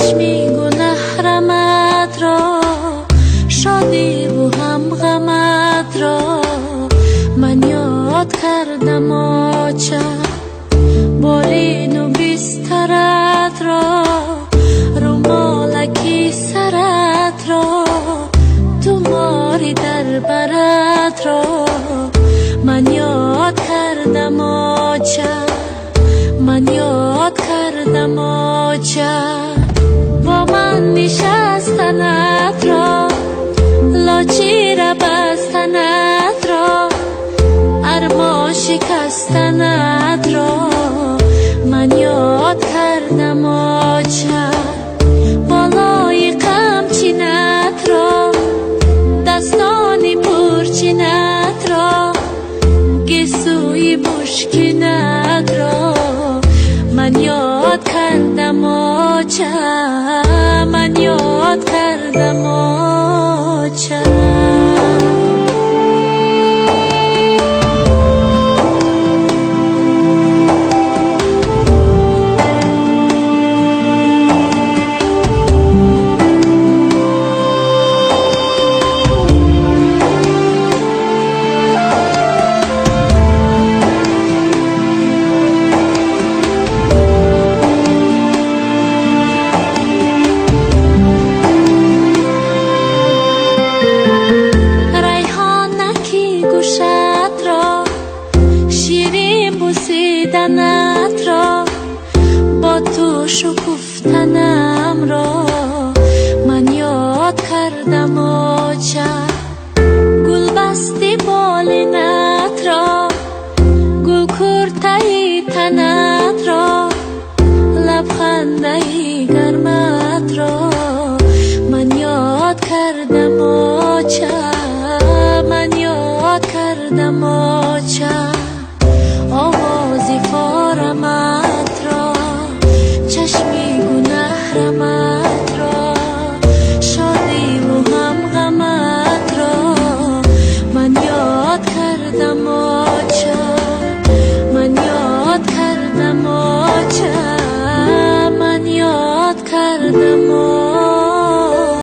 چشمی گناه رمد را، شادی و هم غمت را من یاد کردم آچه. بالین و بسترت را، رومالکی سرت را، تو ماری در برت را من یاد کردم آچه. من یاد کردم آچه. با من نشستنت را، لاچی را بستنت را، ارما شکستنت را من یاد کردم آچه. بالای قمچینت را، دستان پرچینت را، گسوی مشکینت را من یاد کردم آچه. من یاد کردم آچه. بوسیدنت را، با تو شکفتنم را